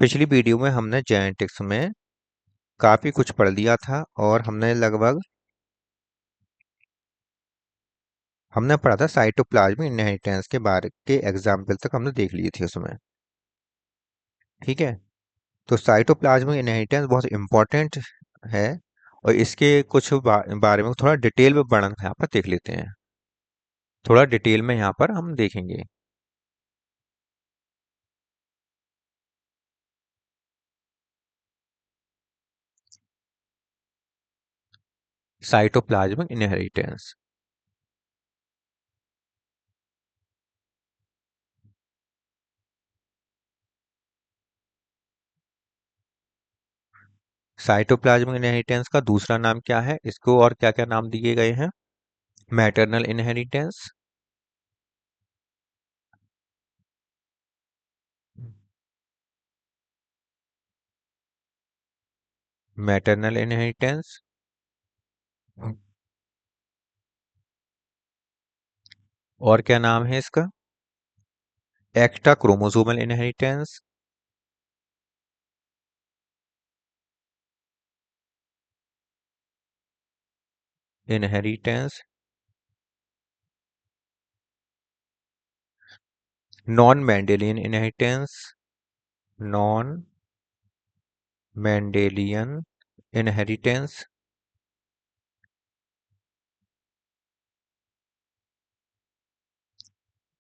पिछली वीडियो में हमने जेनेटिक्स में काफी कुछ पढ़ लिया था और हमने पढ़ा था साइटोप्लाज्मिक इनहेरिटेंस के बारे के एग्जाम्पल तक हमने देख लिए थे उसमें। ठीक है। तो साइटोप्लाज्मिक इनहेरिटेंस बहुत इंपॉर्टेंट है और इसके कुछ बारे में थोड़ा डिटेल में वर्णन यहाँ पर देख लेते हैं। थोड़ा डिटेल में यहाँ पर हम देखेंगे। Cytoplasmic inheritance. साइटोप्लाज्मिक इनहेरिटेंस का दूसरा नाम क्या है, इसको और क्या क्या नाम दिए गए हैं? मैटरनल इनहेरिटेंस, मैटरनल इनहेरिटेंस, और क्या नाम है इसका? Extra chromosomal inheritance, inheritance, non Mendelian inheritance, non Mendelian inheritance,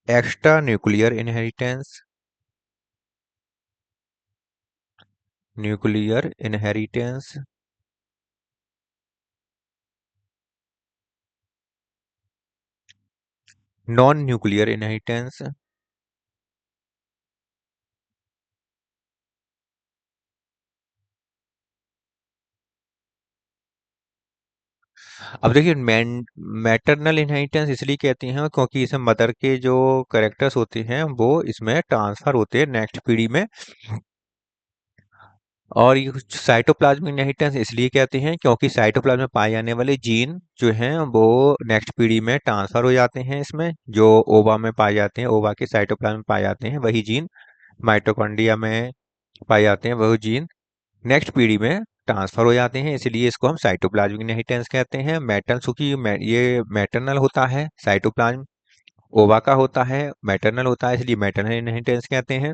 extra nuclear inheritance, nuclear inheritance, non nuclear inheritance. अब देखिए मैटरनल इनहेरिटेंस इसलिए कहती हैं क्योंकि इसमें मदर के जो करेक्टर्स होते हैं वो इसमें ट्रांसफर होते हैं नेक्स्ट पीढ़ी में। और ये साइटोप्लाज्मिक इनहेरिटेंस इसलिए कहते हैं क्योंकि साइटोप्लाज्म में पाए जाने वाले जीन जो हैं वो नेक्स्ट पीढ़ी में ट्रांसफर हो जाते हैं। इसमें जो ओवा में पाए जाते हैं, ओवा के साइटोप्लाज्म में पाए जाते हैं वही जीन माइटोकॉन्ड्रिया में पाए जाते हैं, वही जीन नेक्स्ट पीढ़ी में ट्रांसफर हो जाते हैं। इसलिए इसको हम साइटोप्लाज्मिक इनहेरिटेंस कहते हैं। मैटर्न चूंकि ये मैटरनल होता है, साइटोप्लाज्म ओवा का होता है, मैटरनल होता है, इसलिए मैटरनल इनहेरिटेंस कहते हैं।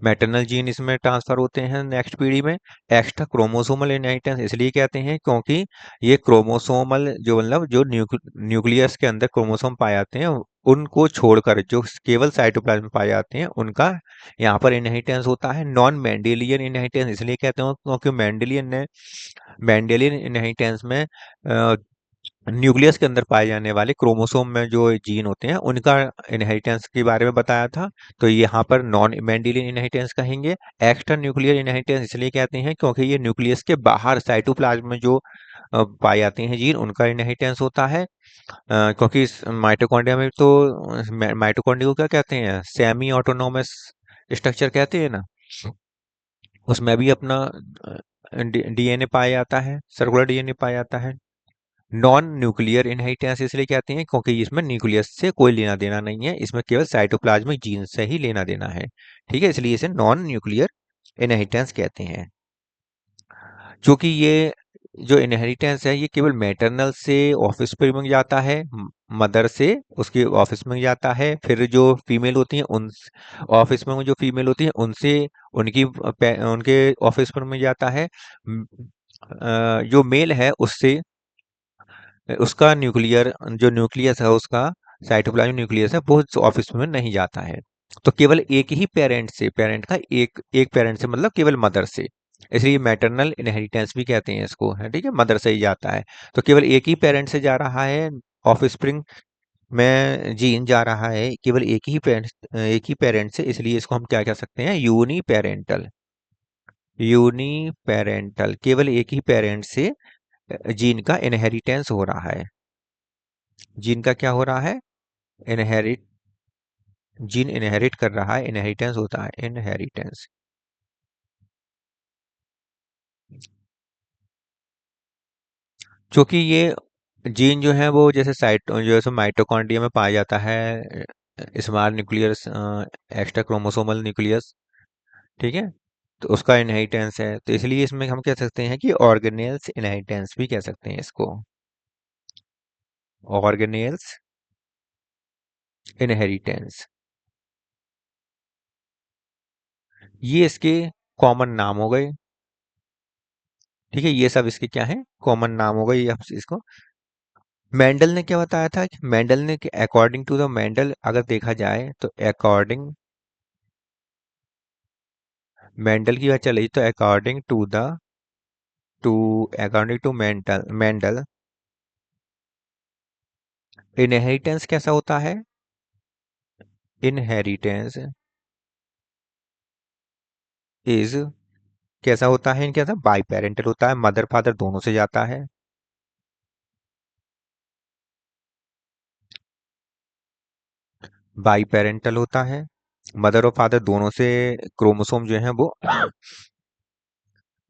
मैटरनल जीन इसमें ट्रांसफर होते हैं नेक्स्ट पीढ़ी में। एक्स्ट्रा क्रोमोसोमल इनहेरिटेंस इसलिए कहते हैं क्योंकि ये क्रोमोसोमल जो मतलब जो न्यूक्लियस के अंदर क्रोमोसोम पाए जाते हैं उनको छोड़कर जो केवल साइटोप्लाज्म में पाए जाते हैं उनका यहाँ पर इनहेरिटेंस होता है। नॉन मेंडेलियन इनहेरिटेंस इसलिए कहते हैं क्योंकि मेंडेलियन इनहेरिटेंस में न्यूक्लियस के अंदर पाए जाने वाले क्रोमोसोम में जो जीन होते हैं उनका इनहेरिटेंस के बारे में बताया था। तो यहाँ पर नॉन मेंडेलियन इनहेरिटेंस कहेंगे। एक्स्ट्रा न्यूक्लियर इनहेरिटेंस इसलिए कहते हैं क्योंकि ये न्यूक्लियस के बाहर साइटोप्लाज्म में जो पाए जाते हैं जीन उनका इनहेरिटेंस होता है। क्योंकि माइटोकॉन्ड्रिया में तो माइटोकॉन्ड्रिया को क्या कहते हैं, सेमी ऑटोनोमस स्ट्रक्चर कहते हैं ना। उसमें भी अपना डीएनए पाया जाता है, सर्कुलर डीएनए पाया जाता है। नॉन न्यूक्लियर इनहेरिटेंस इसलिए कहते हैं क्योंकि इसमें न्यूक्लियस से कोई लेना देना नहीं है, इसमें केवल साइटोप्लाज्मिक जीन से ही लेना देना है। ठीक है, इसलिए इसे नॉन न्यूक्लियर इनहेरिटेंस कहते हैं। क्योंकि ये जो इनहेरिटेंस है ये केवल मैटरनल से ऑफस्प्रिंग में जाता है, मदर से उसके ऑफस्प्रिंग में जाता है, फिर जो फीमेल होती हैं उन ऑफस्प्रिंग में जो फीमेल होती हैं उनसे उनके ऑफस्प्रिंग में जाता है। जो मेल है उससे उसका न्यूक्लियर जो न्यूक्लियस है उसका साइटोप्लाज्मिक न्यूक्लियस है वो ऑफिस में नहीं जाता है। तो केवल एक ही पेरेंट से, पेरेंट का एक एक पेरेंट से मतलब केवल मदर से, इसलिए मैटरनल इनहेरिटेंस भी कहते हैं इसको, है ठीक है, मदर से ही जाता है। तो केवल एक ही पेरेंट से जा रहा है, ऑफस्प्रिंग में जीन जा रहा है केवल एक ही पेरेंट से, इसलिए इसको हम क्या कह सकते हैं, यूनी पेरेंटल। यूनी पेरेंटल केवल एक ही पेरेंट से जीन का इनहेरिटेंस हो रहा है। जीन का क्या हो रहा है, इनहेरिट, जीन इनहेरिट कर रहा है, इनहेरिटेंस होता है, इनहेरिटेंस। क्योंकि ये जीन जो है वो जैसे जैसे माइटोकॉन्ड्रिया में पाया जाता है, small nucleus, extra chromosomal nucleus, ठीक है, तो उसका इनहेरिटेंस है, तो इसलिए इसमें हम कह सकते हैं कि ऑर्गेनेल्स इनहेरिटेंस भी कह सकते हैं इसको, ऑर्गेनेल्स इनहेरिटेंस। ये इसके कॉमन नाम हो गए। ठीक है, ये सब इसके क्या है, कॉमन नाम हो गए, ये आप इसको। मेंडल ने क्या बताया था, कि मेंडल ने कि अकॉर्डिंग टू द मेंडल अगर देखा जाए तो अकॉर्डिंग, मेंडल की बात चल रही तो according to Mendel Mendel inheritance कैसा होता है, इनहेरिटेंस इज कैसा होता है, क्या था, बाई पेरेंटल होता है, मदर फादर दोनों से जाता है। बाई पेरेंटल होता है, मदर और फादर दोनों से क्रोमोसोम जो है वो,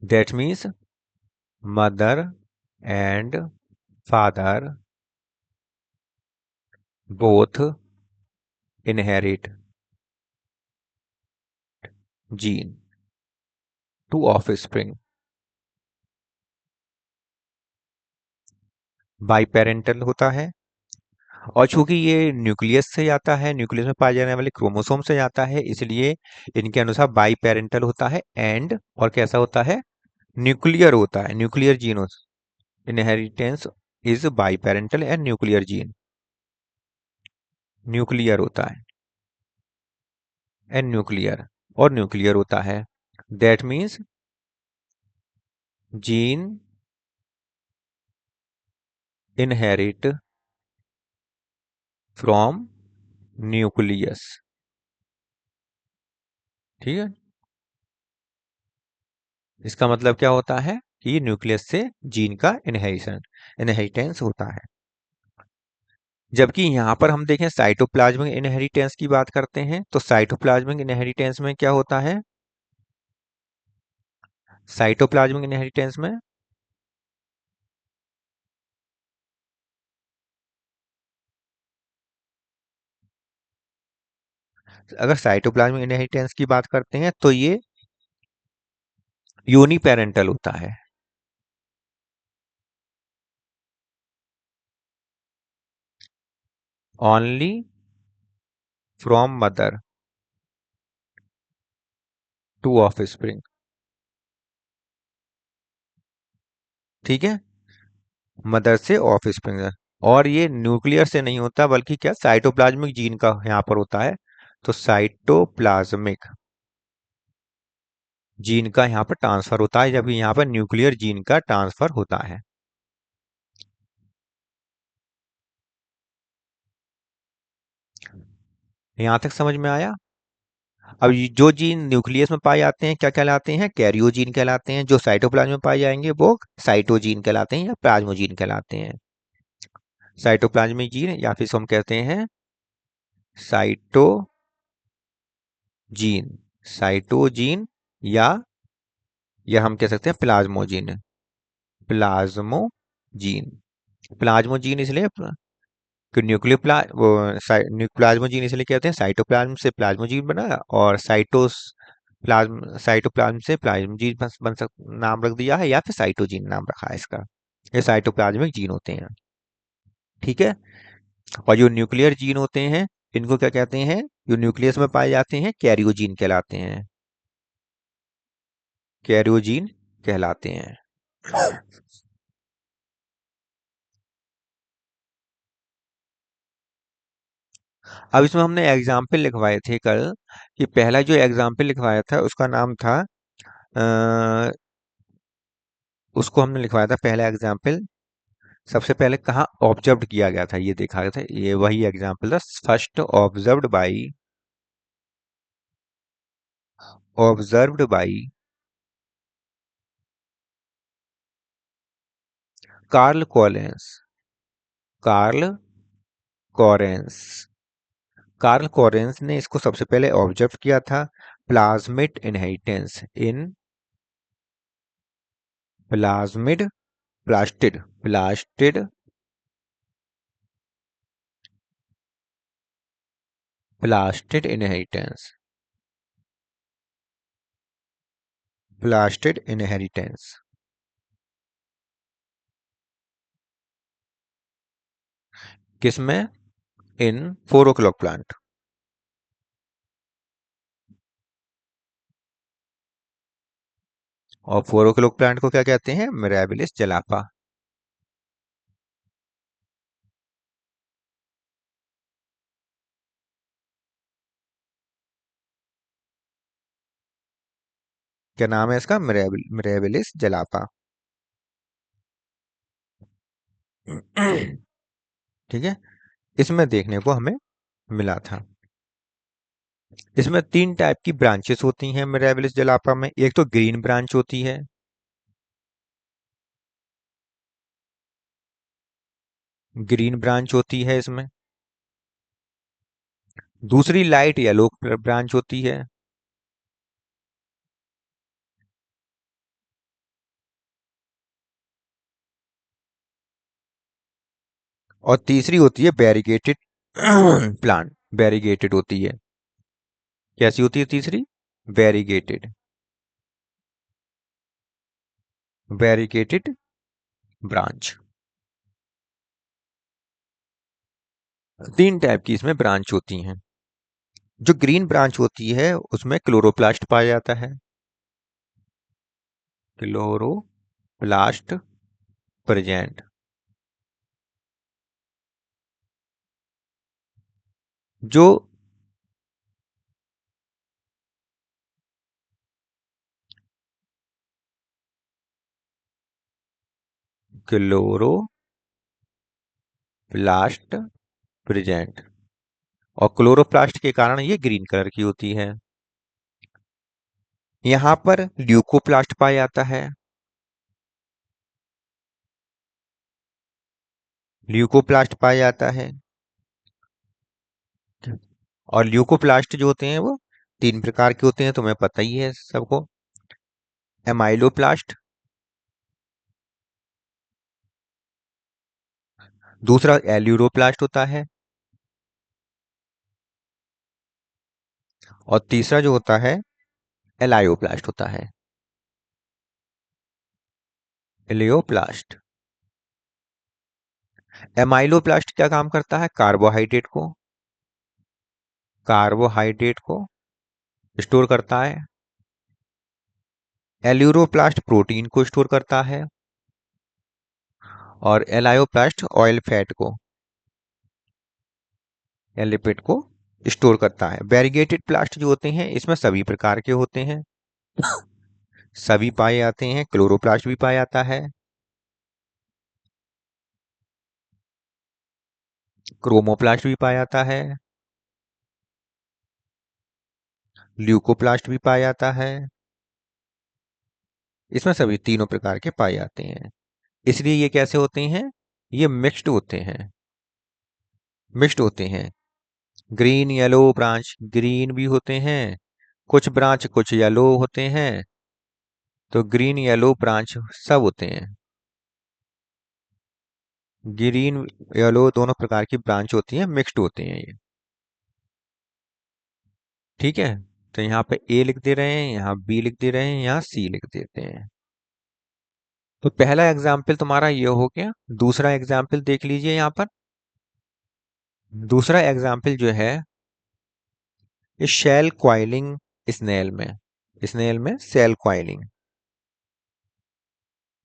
that means mother and father both inherit gene two of spring. By parental होता है, और चूंकि ये न्यूक्लियस से आता है, न्यूक्लियस में पाए जाने वाले क्रोमोसोम से आता है, इसलिए इनके अनुसार बाई पेरेंटल होता है, एंड और कैसा होता है, न्यूक्लियर होता है, न्यूक्लियर जीन होता है। Inheritance is by parental and nuclear gene, nuclear होता है, एंड न्यूक्लियर, और न्यूक्लियर होता है, that means gene inherit from nucleus. ठीक है, इसका मतलब क्या होता है कि न्यूक्लियस से जीन का इनहेरिटेंस होता है। जबकि यहाँ पर हम देखें साइटोप्लाज्मिक इनहेरिटेंस की बात करते हैं, तो साइटोप्लाज्मिक इनहेरिटेंस में क्या होता है, साइटोप्लाज्मिक इनहेरिटेंस में अगर साइटोप्लाज्मिक इनहेरिटेंस की बात करते हैं तो ये यूनिपेरेंटल होता है, only from mother two of spring. ठीक है, मदर से ऑफ स्प्रिंग, और ये न्यूक्लियर से नहीं होता, बल्कि क्या, साइटोप्लाज्मिक जीन का यहाँ पर होता है, तो साइटोप्लाज्मिक जीन का यहाँ पर ट्रांसफर होता है, जबकि यहाँ पर न्यूक्लियर जीन का ट्रांसफर होता है। यहाँ तक समझ में आया। अब जो जीन न्यूक्लियस में पाए जाते हैं क्या कहलाते हैं, कैरियोजीन कहलाते हैं, जो साइटोप्लाज्म में पाए जाएंगे वो साइटोजीन कहलाते हैं या प्लाज्मोजीन कहलाते हैं। साइटोप्लाज्मिक जीन, या फिर इसको हम कहते हैं साइटोजीन, साइटोजीन, या हम कह सकते हैं प्लाज्मोजीन, प्लाज्मोजीन। प्लाज्मोजीन इसलिए कि प्लाज्मोजीन इसलिए कहते हैं, साइटोप्लाज्म से प्लाज्मोजीन बना, और साइटोप्लाज्म से प्लाज्मोजीन नाम रख दिया है, या फिर साइटोजीन नाम रखा है इसका। ये साइटोप्लाज्मिक जीन होते हैं। ठीक है, और जो न्यूक्लियर जीन होते हैं इनको क्या कहते हैं, जो न्यूक्लियस में पाए जाते हैं कैरियोजीन कहलाते हैं, कैरियोजीन कहलाते हैं। अब इसमें हमने एग्जाम्पल लिखवाए थे कल, कि पहला जो एग्जाम्पल लिखवाया था उसका नाम था, अ, उसको हमने लिखवाया था पहला एग्जाम्पल, सबसे पहले कहाँ ऑब्जर्व किया गया था ये देखा गया था, ये वही एग्जाम्पल था, first observed by Karl Correns, Karl Correns, Karl Correns ने इसको सबसे पहले ऑब्जर्व किया था, plasmid inheritance in plasmid plastid plastid plastid inheritance. Plastid inheritance किसमें? In 4 o'clock plant. और 4 o'clock प्लांट को क्या कहते हैं? Mirabilis jalapa. क्या नाम है इसका? Mirabilis jalapa. ठीक है। इसमें देखने को हमें मिला था। इसमें 3 टाइप की ब्रांचेस होती हैं मिराबिलिस जलापा में। एक तो ग्रीन ब्रांच होती है, ग्रीन ब्रांच होती है इसमें। दूसरी लाइट येलो ब्रांच होती है। और तीसरी होती है बैरिगेटेड प्लांट। बैरिगेटेड होती है। कैसी होती है तीसरी? बैरिगेटेड। बैरिगेटेड ब्रांच। 3 टाइप की इसमें ब्रांच होती हैं। जो ग्रीन ब्रांच होती है उसमें क्लोरोप्लास्ट पाया जाता है। Chloroplast present. जो क्लोरोप्लास्ट प्रेजेंट, और क्लोरोप्लास्ट के कारण ये ग्रीन कलर की होती है। यहाँ पर ल्यूकोप्लास्ट पाया जाता है। ल्यूकोप्लास्ट पाया जाता है। और ल्यूकोप्लास्ट जो होते हैं वो 3 प्रकार के होते हैं, तुम्हें पता ही है सबको। एमाइलोप्लास्ट, दूसरा एल्यूरोप्लास्ट होता है, और तीसरा जो होता है एलायोप्लास्ट होता है। एलियोप्लास्ट। एमाइलोप्लास्ट क्या काम करता है? कार्बोहाइड्रेट को स्टोर करता है। एल्यूरोप्लास्ट प्रोटीन को स्टोर करता है। और एलायोप्लास्ट ऑयल फैट को या लिपिड को स्टोर करता है। वेरीगेटेड प्लास्ट जो होते हैं इसमें सभी प्रकार के होते हैं, सभी पाए जाते हैं। क्लोरोप्लास्ट भी पाया जाता है, क्रोमोप्लास्ट भी पाया जाता है, ल्यूकोप्लास्ट भी पाया जाता है। इसमें सभी तीनों प्रकार के पाए जाते हैं। इसलिए ये कैसे होते हैं? ये मिक्स्ड होते हैं। मिक्स्ड होते हैं। ग्रीन येलो ब्रांच, ग्रीन भी होते हैं कुछ ब्रांच, कुछ येलो होते हैं। तो ग्रीन येलो ब्रांच सब होते हैं। ग्रीन येलो दोनों प्रकार की ब्रांच होती है, मिक्स्ड होते हैं ये। ठीक है। तो यहाँ पे ए लिख दे रहे हैं, यहाँ बी लिख दे रहे हैं, यहाँ सी लिख देते हैं। तो पहला एग्जाम्पल तुम्हारा ये हो गया। दूसरा एग्जाम्पल देख लीजिए यहाँ पर। दूसरा एग्जाम्पल जो है ये शेल क्वाइलिंग स्नेल में। स्नेल में सेल क्वाइलिंग,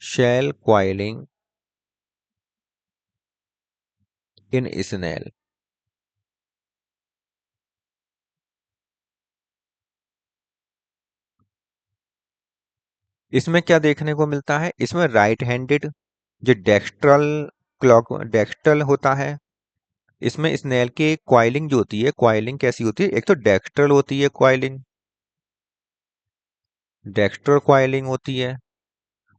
शेल क्वाइलिंग इन स्नेल। इसमें क्या देखने को मिलता है? इसमें राइट हैंडेड जो डेक्स्ट्रल होता है। इसमें स्नेल की क्वाइलिंग जो होती है, क्वाइलिंग कैसी होती है? एक तो डेक्स्ट्रल होती है क्वाइलिंग, डेक्स्ट्रल क्वाइलिंग होती है।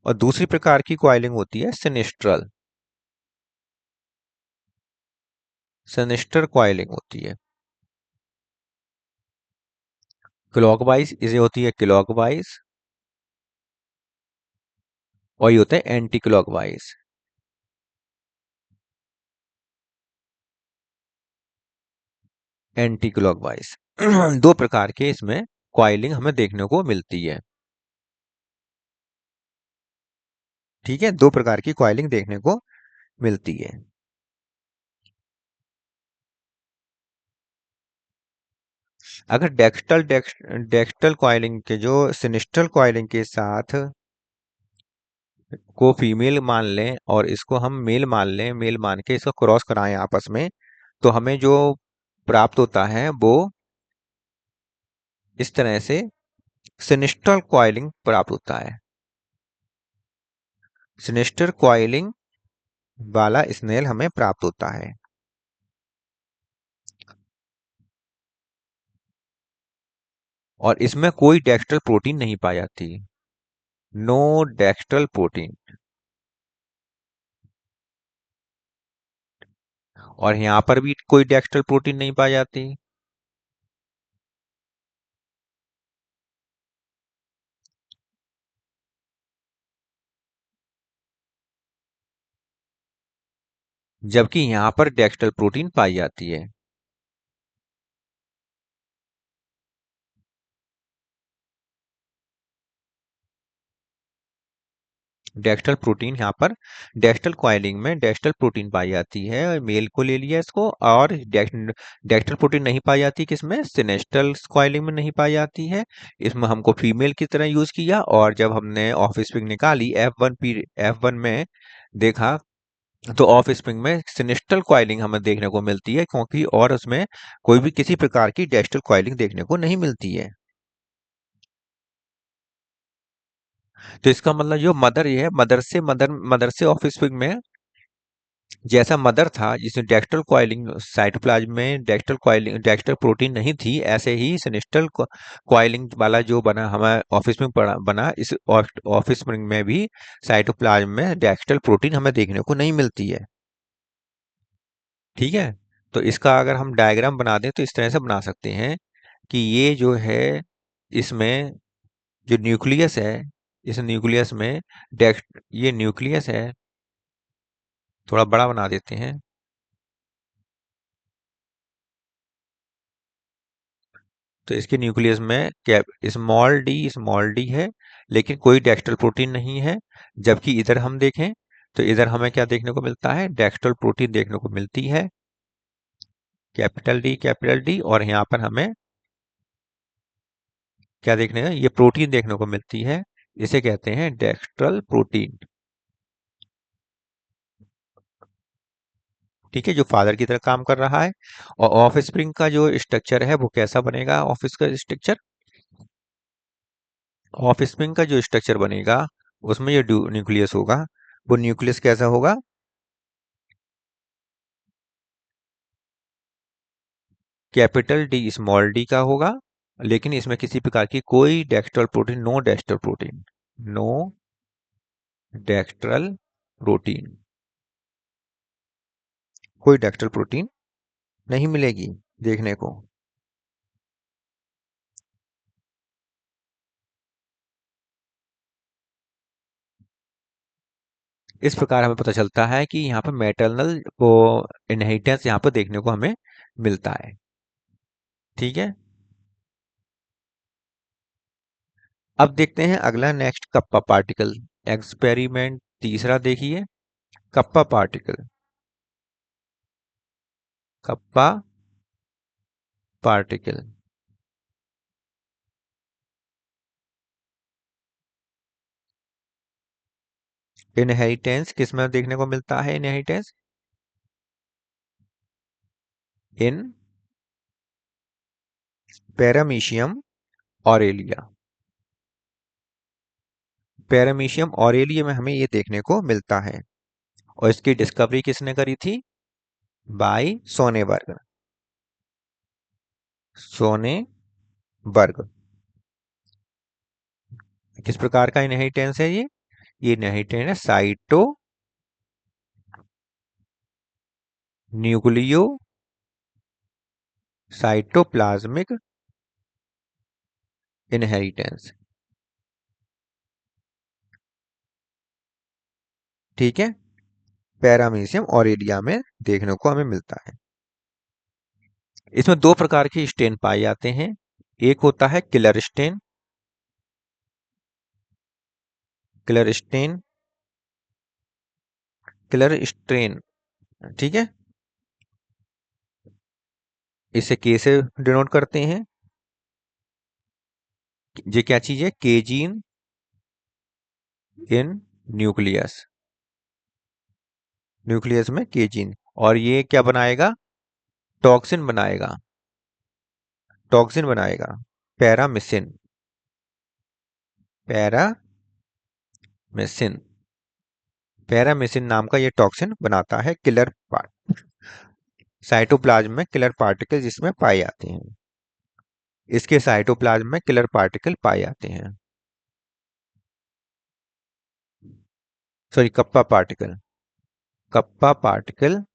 और दूसरी प्रकार की क्वाइलिंग होती है सिनिस्ट्रल, सिनिस्टर क्वाइलिंग होती है। क्लॉकवाइज इसे होती है क्लॉकवाइज, और ये होता है एंटी क्लॉकवाइज। एंटी क्लॉकवाइज 2 प्रकार के इसमें क्वाइलिंग हमें देखने को मिलती है। ठीक है, दो प्रकार की कॉइलिंग देखने को मिलती है। अगर डेक्सटल कॉइलिंग के जो सिनिस्ट्रल कॉइलिंग के साथ को फीमेल मान लें और इसको हम मेल मान लें, मेल मान के इसको क्रॉस कराएं आपस में, तो हमें जो प्राप्त होता है वो इस तरह से सिनिस्ट्रल कॉइलिंग प्राप्त होता है। सिनिस्टर कॉइलिंग वाला स्नेल हमें प्राप्त होता है। और इसमें कोई डेक्स्ट्रल प्रोटीन नहीं पाई जाती। No dextral protein. और यहाँ पर भी कोई डेक्स्ट्रल प्रोटीन नहीं पाई जाती। जबकि यहाँ पर डेक्स्ट्रल प्रोटीन पाई जाती है। डेक्स्ट्रल प्रोटीन यहाँ पर डेक्स्ट्रल कॉइलिंग में डेक्स्ट्रल प्रोटीन पाई जाती है, मेल को ले लिया इसको। और डेक्स्ट्रल प्रोटीन नहीं पाई जाती किसमें, सिनेस्ट्रल कॉइलिंग में नहीं पाई जाती है। इसमें हमको फीमेल की तरह यूज किया, और जब हमने ऑफ स्प्रिंग निकाली F1 में देखा, तो ऑफ स्प्रिंग में सिनेस्ट्रल कॉइलिंग हमें देखने को मिलती है, क्योंकि और उसमें कोई भी किसी प्रकार की डेक्स्ट्रल कॉइलिंग देखने को नहीं मिलती है। तो इसका मतलब जो मदर ये है, मदर से ऑफ स्प्रिंग में जैसा मदर था जिसमें डेक्स्ट्रल कॉइलिंग, साइटोप्लाज्म में डेक्स्ट्रल कॉइलिंग डेक्स्ट्रल प्रोटीन नहीं थी, ऐसे ही सिनिस्ट्रल कॉइलिंग वाला जो बना हमें ऑफिस में बना, इस ऑफिस में भी साइटोप्लाज्म में डेक्स्ट्रल प्रोटीन हमें देखने को नहीं मिलती है। ठीक है, तो इसका अगर हम डायग्राम बना दें तो इस तरह से बना सकते हैं कि ये जो है, इसमें जो न्यूक्लियस है, इस न्यूक्लियस में ये न्यूक्लियस है, थोड़ा बड़ा बना देते हैं। तो इसके न्यूक्लियस में कैप स्मॉल डी है, लेकिन कोई डेक्स्ट्रल प्रोटीन नहीं है। जबकि इधर हम देखें तो इधर हमें क्या देखने को मिलता है, डेक्स्ट्रल प्रोटीन देखने को मिलती है, कैपिटल डी। और यहाँ पर हमें क्या देखने का, ये प्रोटीन देखने को मिलती है, इसे कहते हैं डेक्स्ट्रल प्रोटीन। ठीक है, जो फादर की तरह काम कर रहा है। और ऑफ स्प्रिंग का जो स्ट्रक्चर है वो कैसा बनेगा, ऑफिस का स्ट्रक्चर, ऑफ स्प्रिंग का जो स्ट्रक्चर बनेगा उसमें ये न्यूक्लियस होगा। वो न्यूक्लियस कैसा होगा, कैपिटल डी स्मॉल डी का होगा, लेकिन इसमें किसी प्रकार की कोई dextral protein, no dextral protein, no dextral protein, कोई डेक्स्ट्रल प्रोटीन नहीं मिलेगी देखने को। इस प्रकार हमें पता चलता है कि यहाँ पर मैटरनल वो इनहेरिटेंस यहाँ पर देखने को हमें मिलता है। ठीक है, अब देखते हैं अगला नेक्स्ट कप्पा पार्टिकल एक्सपेरिमेंट। तीसरा देखिए, kappa particle, kappa particle. Inheritance किस में देखने को मिलता है, inheritance in paramecium Aurelia. Paramecium Aurelia में हमें ये देखने को मिलता है। और इसकी डिस्कवरी किसने करी थी, बाय सोनेबर्ग, सोनेबर्ग। किस प्रकार का इनहेरिटेंस है ये इनहेरिटेंस है साइटो न्यूक्लियो साइटोप्लाज्मिक इनहेरिटेंस। ठीक है, पैरामीशियम ऑरेलिया में देखने को हमें मिलता है। इसमें दो प्रकार के स्टेन पाए जाते हैं। एक होता है killer stain, killer stain killer strain, ठीक है, इसे के से डिनोट करते हैं। ये क्या चीज है? के जीन इन न्यूक्लियस, न्यूक्लियस में के जीन। और ये क्या बनाएगा? टॉक्सिन बनाएगा, टॉक्सिन बनाएगा, पैरामिसिन, पैरामिसिन, पैरामिसिन नाम का ये टॉक्सिन बनाता है किलर पार्ट, साइटोप्लाज्म में किलर पार्टिकल जिसमें पाए जाते हैं, इसके साइटोप्लाज्म में किलर पार्टिकल पाए जाते हैं। Sorry, kappa particle, kappa particle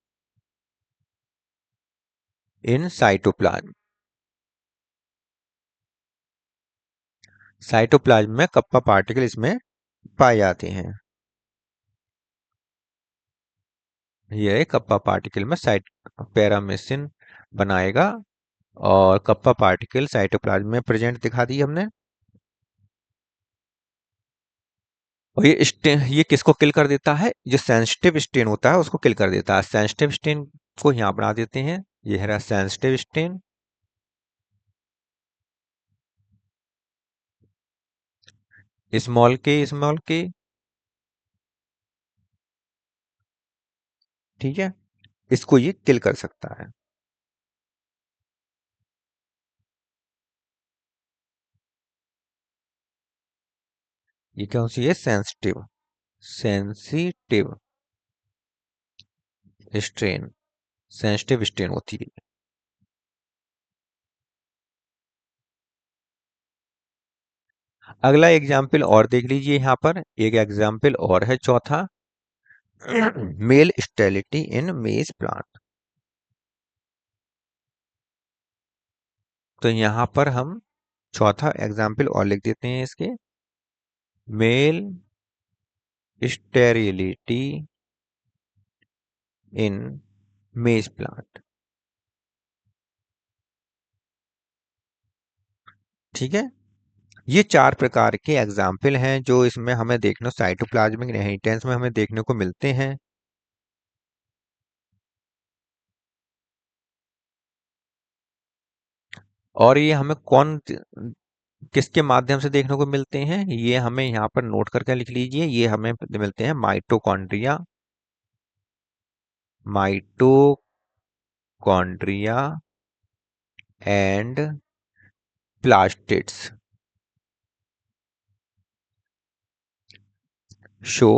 in cytoplasm, cytoplasm में कप्पा पार्टिकल इसमें पाए जाते हैं। ये कप्पा पार्टिकल में साइट पैरामेसिन बनाएगा, और कप्पा पार्टिकल साइटोप्लाज्म में प्रेजेंट दिखा दी हमने। और ये किसको किल कर देता है? जो सेंसिटिव स्टेन होता है उसको किल कर देता है। सेंसिटिव स्टेन को यहाँ बना देते हैं, ये है सेंसिटिव स्टेन। स्मॉल के, ठीक है, इसको ये किल कर सकता है। ये कौन सी है? Sensitive, sensitive strain, sensitive strain होती है। अगला एग्जाम्पल और देख लीजिए, यहाँ पर एक एग्जाम्पल और है, चौथा, मेल स्टेरिलिटी इन मेज प्लांट। तो यहाँ पर हम चौथा एग्जाम्पल और लिख देते हैं इसके, मेल स्टेरिलिटी इन मेज प्लांट, ठीक है। ये चार प्रकार के एग्जाम्पल हैं जो इसमें हमें देखने, साइटोप्लाज्मिक इनहेरिटेंस में हमें देखने को मिलते हैं। और ये हमें किसके माध्यम से देखने को मिलते हैं? ये हमें यहाँ पर नोट करके लिख लीजिए। ये हमें मिलते हैं mitochondria, mitochondria and plastids show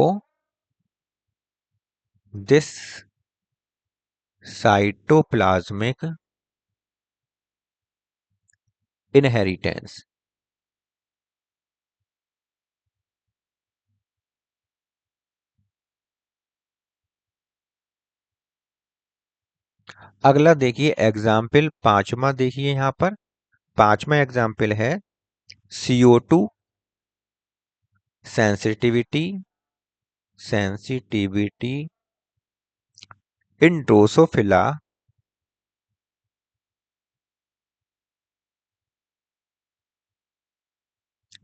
this cytoplasmic inheritance. अगला देखिए एग्जाम्पल पांचवा, देखिए यहाँ पर पांचवा एग्जाम्पल है CO2 सेंसिटिविटी, सेंसिटिविटी इन ड्रोसोफिला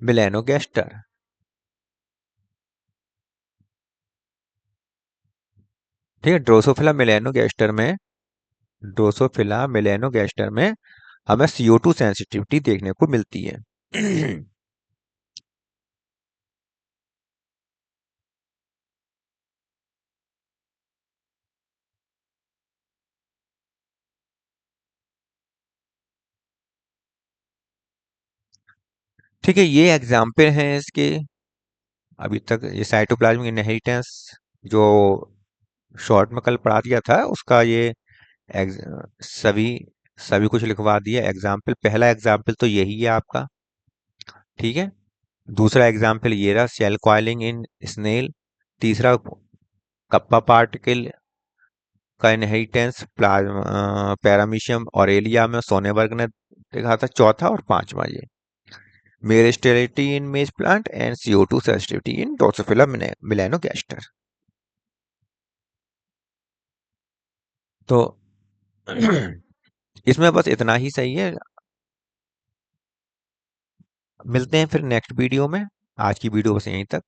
मेलानोगास्टर, ठीक है। ड्रोसोफिला मेलानोगास्टर में हमें CO2 सेंसिटिविटी देखने को मिलती है। ठीक है, ये एग्जाम्पल हैं इसके। अभी तक ये साइटोप्लाज्मिक इनहेरिटेंस जो शॉर्ट में कल पढ़ा दिया था उसका ये सभी सभी कुछ लिखवा दिया। एग्जाम्पल, पहला एग्जाम्पल तो यही है आपका, ठीक है। दूसरा एग्जाम्पल ये रहा, सेल कॉइलिंग इन स्नेल। तीसरा, कप्पा पार्टिकल का इनहेरिटेंस पैरामीशियम ऑरेलिया में सोनेबर्ग ने देखा था। चौथा और पांचवा ये मेल स्टेरिलिटी इन मेज plant and CO2 sensitivity in Drosophila melanogaster. तो इसमें बस इतना ही सही है। मिलते हैं फिर नेक्स्ट वीडियो में। आज की वीडियो बस यहीं तक।